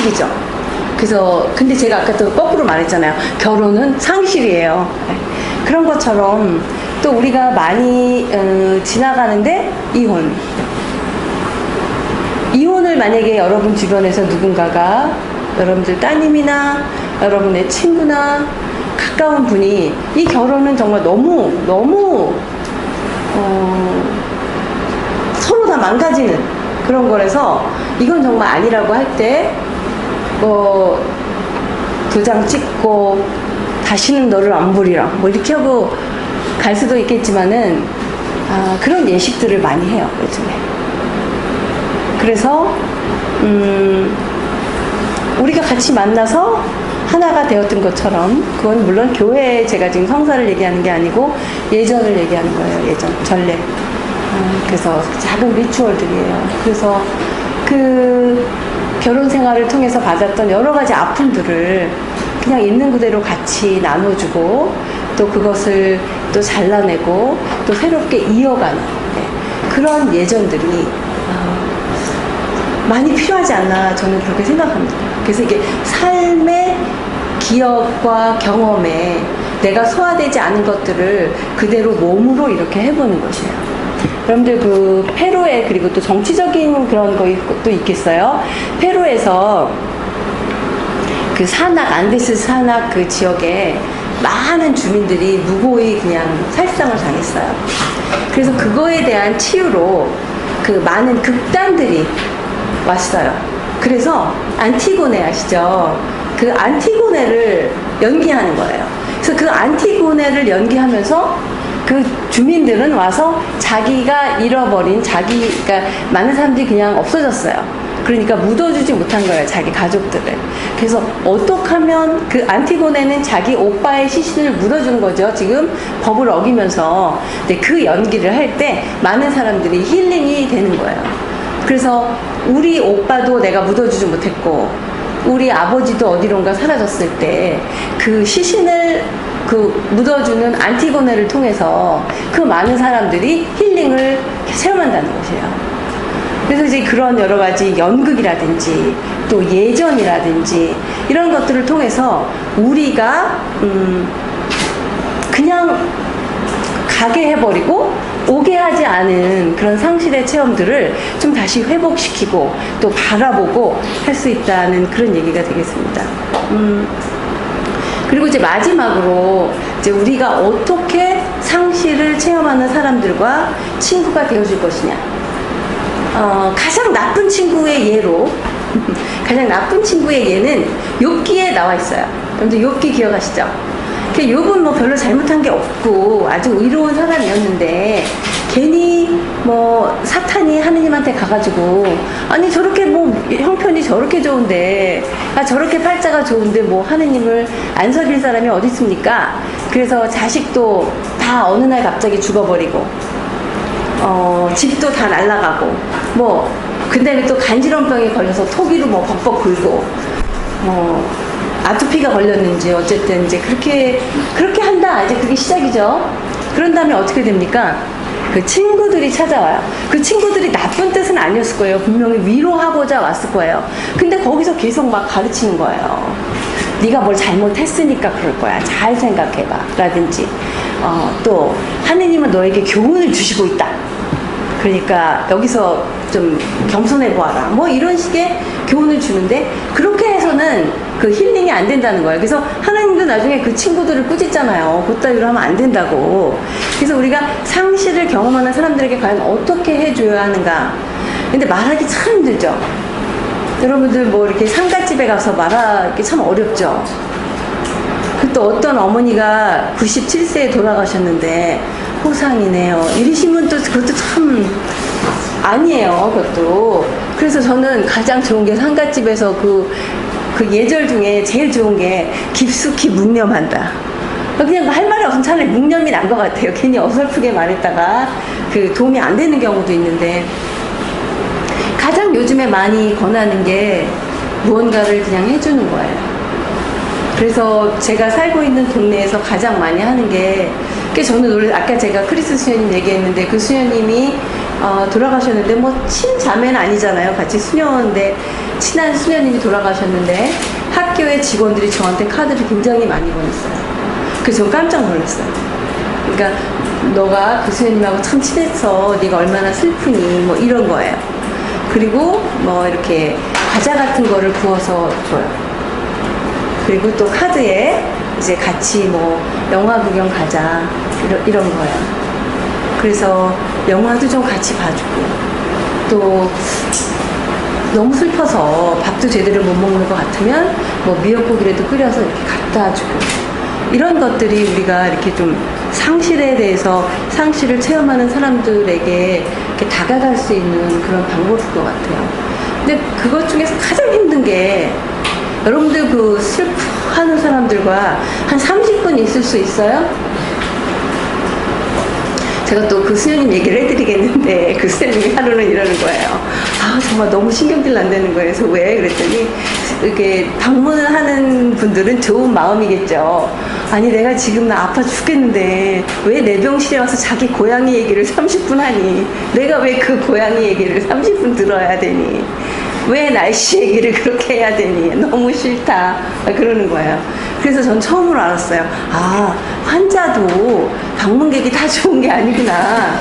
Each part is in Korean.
바뀌죠. 그래서 근데 제가 아까 또 거꾸로 말했잖아요. 결혼은 상실이에요. 그런 것처럼 또 우리가 많이 지나가는데 이혼을 만약에 여러분 주변에서 누군가가 여러분들 따님이나 여러분의 친구나 가까운 분이 이 결혼은 정말 너무 서로 다 망가지는 그런 거라서 이건 정말 아니라고 할 때 도장 찍고 다시는 너를 안 보리라 뭐 이렇게 하고 갈 수도 있겠지만은 그런 예식들을 많이 해요 요즘에. 그래서 우리가 같이 만나서 하나가 되었던 것처럼 그건 물론 교회에 제가 지금 성사를 얘기하는 게 아니고 예전을 얘기하는 거예요. 예전 전례. 그래서 작은 리추얼들이에요. 그래서 그 결혼 생활을 통해서 받았던 여러 가지 아픔들을 그냥 있는 그대로 같이 나눠주고 또 그것을 또 잘라내고 또 새롭게 이어가는 그런 예전들이 많이 필요하지 않나 저는 그렇게 생각합니다. 그래서 이게 삶의 기억과 경험에 내가 소화되지 않은 것들을 그대로 몸으로 이렇게 해보는 것이에요. 여러분들 그 페루에 그리고 또 정치적인 그런 것도 있겠어요. 페루에서 그 안데스 산악 그 지역에 많은 주민들이 무고히 그냥 살상을 당했어요. 그래서 그거에 대한 치유로 그 많은 극단들이 왔어요. 그래서 안티고네 아시죠? 그 안티고네를 연기하는 거예요. 그래서 그 안티고네를 연기하면서 그 주민들은 와서 자기가 잃어버린 그러니까 많은 사람들이 그냥 없어졌어요. 그러니까 묻어주지 못한 거예요, 자기 가족들을. 그래서 어떻게 하면 그 안티고네는 자기 오빠의 시신을 묻어준 거죠. 지금 법을 어기면서. 근데 그 연기를 할 때 많은 사람들이 힐링이 되는 거예요. 그래서 우리 오빠도 내가 묻어주지 못했고 우리 아버지도 어디론가 사라졌을 때 그 시신을 묻어주는 안티고네를 통해서 그 많은 사람들이 힐링을 체험한다는 것이에요. 그래서 이제 그런 여러 가지 연극이라든지 또 예전이라든지 이런 것들을 통해서 우리가 그냥 가게 해버리고 오게 하지 않은 그런 상실의 체험들을 좀 다시 회복시키고 또 바라보고 할 수 있다는 그런 얘기가 되겠습니다. 그리고 이제 마지막으로 이제 우리가 어떻게 상실을 체험하는 사람들과 친구가 되어줄 것이냐. 가장 나쁜 친구의 예로 가장 나쁜 친구의 예는 욥기에 나와 있어요. 여러분들 욥기 기억하시죠? 욥은 뭐 별로 잘못한 게 없고 아주 의로운 사람이었는데 괜히 뭐 사탄이 하느님한테 가가지고 아니 저렇게 뭐 형편이 저렇게 좋은데 저렇게 팔자가 좋은데 뭐 하느님을 안 섬길 사람이 어디 있습니까? 그래서 자식도 다 어느 날 갑자기 죽어버리고 집도 다 날아가고 뭐 그다음에 또 간지럼 병에 걸려서 토기로 뭐 벅벅 굴고 아토피가 걸렸는지 어쨌든 이제 그렇게 한다. 이제 그게 시작이죠. 그런 다음에 어떻게 됩니까? 그 친구들이 찾아와요. 그 친구들이 나쁜 뜻은 아니었을 거예요. 분명히 위로하고자 왔을 거예요. 근데 거기서 계속 막 가르치는 거예요. 네가 뭘 잘못했으니까 그럴 거야. 잘 생각해봐. 라든지 또 하느님은 너에게 교훈을 주시고 있다. 그러니까 여기서 좀 겸손해 보아라. 뭐 이런 식의 교훈을 주는데 그렇게 해서는 그 힐링이 안 된다는 거예요. 그래서 하나님도 나중에 그 친구들을 꾸짖잖아요. 그따위로 하면 안 된다고. 그래서 우리가 상실을 경험하는 사람들에게 과연 어떻게 해줘야 하는가. 근데 말하기 참 힘들죠. 여러분들 뭐 이렇게 상가집에 가서 말하기 참 어렵죠. 또 어떤 어머니가 97세에 돌아가셨는데 호상이네요. 이러시면 또 그것도 참 아니에요. 그것도. 그래서 저는 가장 좋은 게 상가집에서 그 예절 중에 제일 좋은 게 깊숙이 묵념한다. 그냥 할 말이 없으면 차라리 묵념이 난 것 같아요. 괜히 어설프게 말했다가 그 도움이 안 되는 경우도 있는데 가장 요즘에 많이 권하는 게 무언가를 그냥 해주는 거예요. 그래서 제가 살고 있는 동네에서 가장 많이 하는 게 저는 아까 제가 크리스 수녀님 얘기했는데 그 수녀님이 돌아가셨는데 뭐 친자매는 아니잖아요. 같이 수녀인데 친한 수녀님이 돌아가셨는데 학교의 직원들이 저한테 카드를 굉장히 많이 보냈어요. 그래서 전 깜짝 놀랐어요. 그러니까 너가 그 수녀님하고 참 친해서 네가 얼마나 슬프니 뭐 이런 거예요. 그리고 뭐 이렇게 과자 같은 거를 구워서 줘요. 그리고 또 카드에 이제 같이 뭐 영화 구경 가자 이런 거예요. 그래서 영화도 좀 같이 봐주고 또 너무 슬퍼서 밥도 제대로 못 먹는 것 같으면 뭐 미역국이라도 끓여서 이렇게 갖다 주고 이런 것들이 우리가 이렇게 좀 상실에 대해서 상실을 체험하는 사람들에게 이렇게 다가갈 수 있는 그런 방법일 것 같아요. 근데 그것 중에서 가장 힘든 게 여러분들 그 슬퍼하는 사람들과 한 30분 있을 수 있어요? 제가 또 그 수녀님 얘기를 해드리겠는데 그 수녀님이 하루는 이러는 거예요. 아 정말 너무 신경질 난다는 거예요. 그래서 왜? 그랬더니 이렇게 방문을 하는 분들은 좋은 마음이겠죠. 아니 내가 지금 나 아파 죽겠는데 왜 내 병실에 와서 자기 고양이 얘기를 30분 하니 내가 왜 그 고양이 얘기를 30분 들어야 되니 왜 날씨 얘기를 그렇게 해야 되니 너무 싫다 그러는 거예요. 그래서 전 처음으로 알았어요. 아 환자도 방문객이 다 좋은 게 아니구나.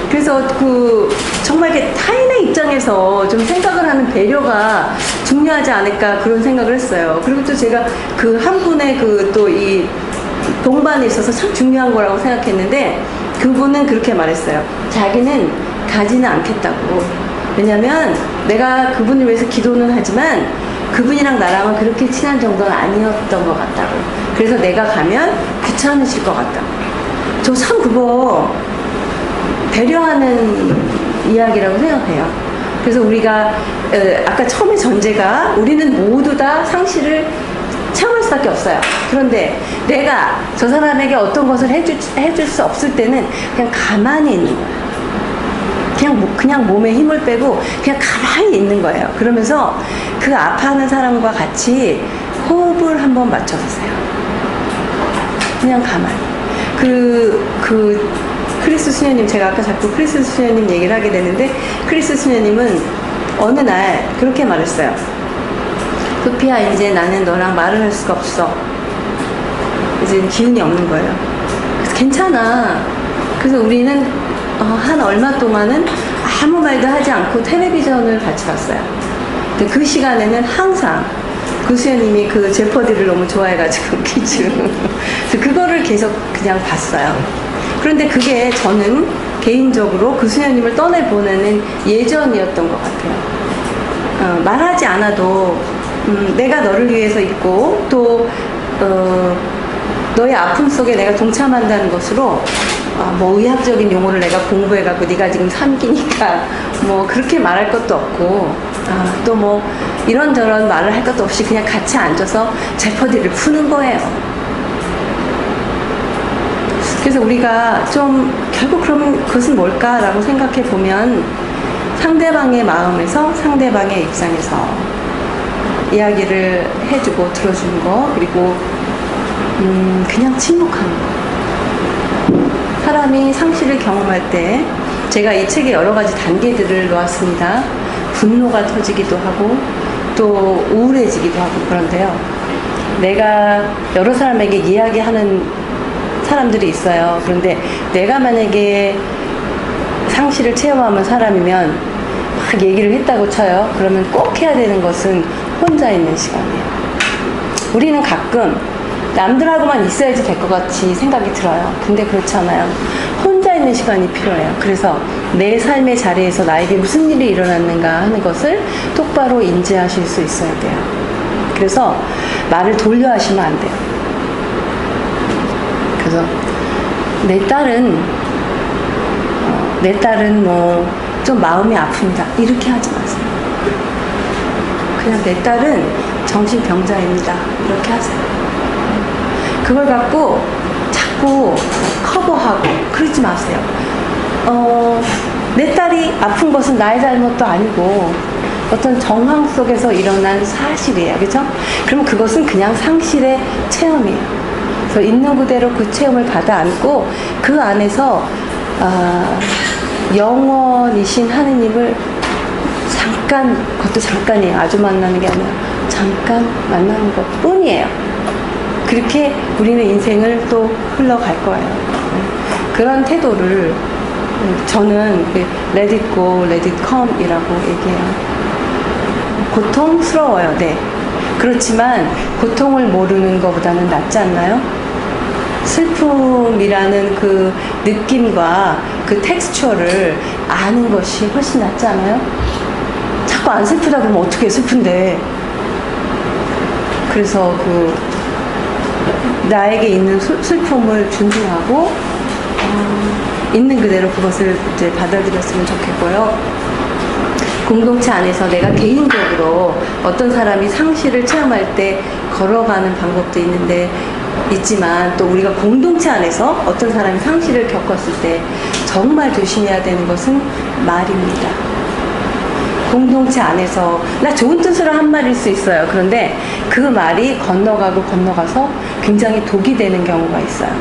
그래서 그 정말 이렇게 타인의 입장에서 좀 생각을 하는 배려가 중요하지 않을까 그런 생각을 했어요. 그리고 또 제가 그 한 분의 그 또 이 동반에 있어서 참 중요한 거라고 생각했는데 그분은 그렇게 말했어요. 자기는 가지는 않겠다고. 왜냐면 내가 그분을 위해서 기도는 하지만 그분이랑 나랑은 그렇게 친한 정도는 아니었던 것 같다고. 그래서 내가 가면 귀찮으실 것 같다고. 저 참 그거 배려하는 이야기라고 생각해요. 그래서 우리가 아까 처음에 전제가 우리는 모두 다 상실을 체험할 수밖에 없어요. 그런데 내가 저 사람에게 어떤 것을 해줄 수 없을 때는 그냥 가만히 있는 거예요. 그냥 몸에 힘을 빼고 그냥 가만히 있는 거예요. 그러면서 그 아파하는 사람과 같이 호흡을 한번 맞춰보세요. 그냥 가만히. 크리스 수녀님, 제가 아까 자꾸 크리스 수녀님 얘기를 하게 되는데, 크리스 수녀님은 어느 날 그렇게 말했어요. 소피야, 이제 나는 너랑 말을 할 수가 없어. 이제 기운이 없는 거예요. 그래서 괜찮아. 그래서 우리는 한 얼마 동안은 아무 말도 하지 않고 텔레비전을 같이 봤어요. 근데 그 시간에는 항상 그 수녀님이 그 제퍼디를 너무 좋아해가지고 퀴즈. 그래서 그거를 계속 그냥 봤어요. 그런데 그게 저는 개인적으로 그 수녀님을 떠내보내는 예전이었던 것 같아요. 말하지 않아도 내가 너를 위해서 있고 또 너의 아픔 속에 내가 동참한다는 것으로 뭐 의학적인 용어를 내가 공부해갖고 네가 지금 삼기니까 뭐 그렇게 말할 것도 없고 또 뭐 이런저런 말을 할 것도 없이 그냥 같이 앉아서 제퍼디를 푸는 거예요. 그래서 우리가 좀 결국 그러면 그것은 뭘까라고 생각해 보면 상대방의 마음에서 상대방의 입장에서 이야기를 해주고 들어주는 거 그리고 그냥 침묵하는 거. 사람이 상실을 경험할 때 제가 이 책에 여러 가지 단계들을 놓았습니다. 분노가 터지기도 하고 또 우울해지기도 하고 그런데요. 내가 여러 사람에게 이야기하는 사람들이 있어요. 그런데 내가 만약에 상실을 체험하는 사람이면 막 얘기를 했다고 쳐요. 그러면 꼭 해야 되는 것은 혼자 있는 시간이에요. 우리는 가끔 남들하고만 있어야지 될 것 같이 생각이 들어요. 근데 그렇지 않아요. 혼자 있는 시간이 필요해요. 그래서 내 삶의 자리에서 나에게 무슨 일이 일어났는가 하는 것을 똑바로 인지하실 수 있어야 돼요. 그래서 말을 돌려 하시면 안 돼요. 그래서 내 딸은 뭐 좀 마음이 아픕니다. 이렇게 하지 마세요. 그냥 내 딸은 정신병자입니다. 이렇게 하세요. 그걸 갖고 자꾸 커버하고 그러지 마세요. 내 딸이 아픈 것은 나의 잘못도 아니고 어떤 정황 속에서 일어난 사실이에요. 그렇죠? 그럼 그것은 그냥 상실의 체험이에요. 그래서 있는 그대로 그 체험을 받아 안고 그 안에서 영원이신 하느님을 잠깐, 그것도 잠깐이에요. 아주 만나는 게 아니라 잠깐 만나는 것 뿐이에요. 그렇게 우리는 인생을 또 흘러갈 거예요. 그런 태도를 저는 let it go, let it come 이라고 얘기해요. 고통스러워요. 네. 그렇지만 고통을 모르는 것보다는 낫지 않나요? 슬픔이라는 그 느낌과 그 텍스처를 아는 것이 훨씬 낫지 않아요? 자꾸 안 슬프다 그러면 어떻게 슬픈데. 그래서 그 나에게 있는 슬픔을 존중하고 있는 그대로 그것을 이제 받아들였으면 좋겠고요. 공동체 안에서 내가 개인적으로 어떤 사람이 상실을 체험할 때 걸어가는 방법도 있지만 또 우리가 공동체 안에서 어떤 사람이 상실을 겪었을 때 정말 조심해야 되는 것은 말입니다. 공동체 안에서 나 좋은 뜻으로 한 말일 수 있어요. 그런데 그 말이 건너가서 굉장히 독이 되는 경우가 있어요.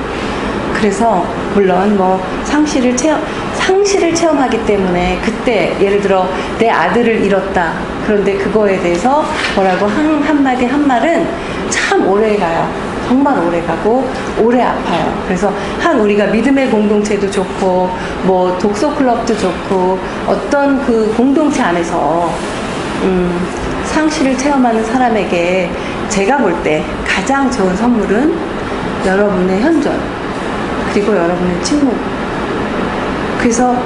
그래서 물론 뭐 상실을 체험하기 때문에 그때 예를 들어 내 아들을 잃었다. 그런데 그거에 대해서 뭐라고 한마디 한 말은 참 오래 가요. 정말 오래 가고 오래 아파요. 그래서 우리가 믿음의 공동체도 좋고 뭐 독서 클럽도 좋고 어떤 그 공동체 안에서 상실을 체험하는 사람에게 제가 볼 때 가장 좋은 선물은 여러분의 현존 그리고 여러분의 침묵. 그래서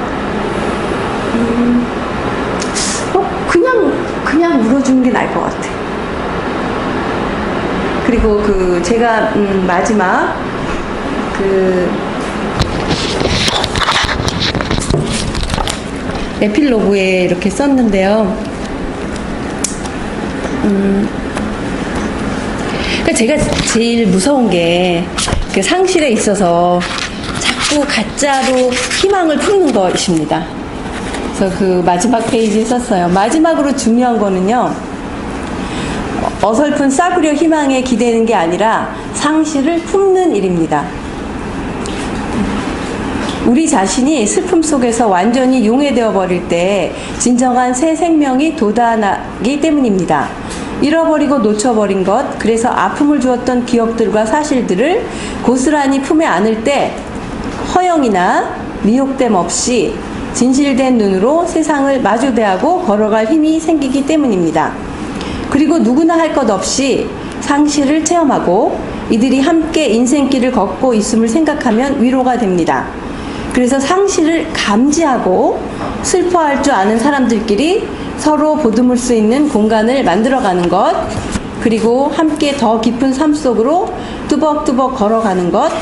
그냥 물어주는 게 나을 것 같아. 그리고 제가 마지막 에필로그에 이렇게 썼는데요. 그러니까 제가 제일 무서운 게 그 상실에 있어서 자꾸 가짜로 희망을 품는 것입니다. 그래서 그 마지막 페이지에 썼어요. 마지막으로 중요한 거는요. 어설픈 싸구려 희망에 기대는 게 아니라 상실을 품는 일입니다. 우리 자신이 슬픔 속에서 완전히 용해되어 버릴 때 진정한 새 생명이 돋아나기 때문입니다. 잃어버리고 놓쳐버린 것, 그래서 아픔을 주었던 기억들과 사실들을 고스란히 품에 안을 때 허영이나 미혹됨 없이 진실된 눈으로 세상을 마주대하고 걸어갈 힘이 생기기 때문입니다. 그리고 누구나 할 것 없이 상실을 체험하고 이들이 함께 인생길을 걷고 있음을 생각하면 위로가 됩니다. 그래서 상실을 감지하고 슬퍼할 줄 아는 사람들끼리 서로 보듬을 수 있는 공간을 만들어가는 것, 그리고 함께 더 깊은 삶 속으로 뚜벅뚜벅 걸어가는 것,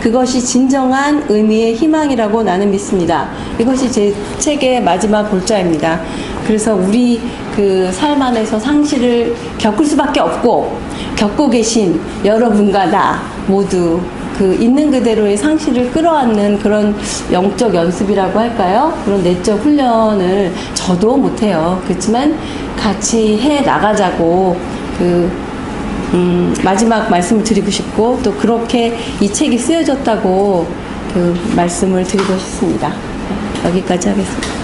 그것이 진정한 의미의 희망이라고 나는 믿습니다. 이것이 제 책의 마지막 골자입니다. 그래서 우리 그 삶 안에서 상실을 겪을 수밖에 없고 겪고 계신 여러분과 나 모두 그 있는 그대로의 상실을 끌어안는 그런 영적 연습이라고 할까요? 그런 내적 훈련을 저도 못해요. 그렇지만 같이 해 나가자고 마지막 말씀을 드리고 싶고 또 그렇게 이 책이 쓰여졌다고 그 말씀을 드리고 싶습니다. 여기까지 하겠습니다.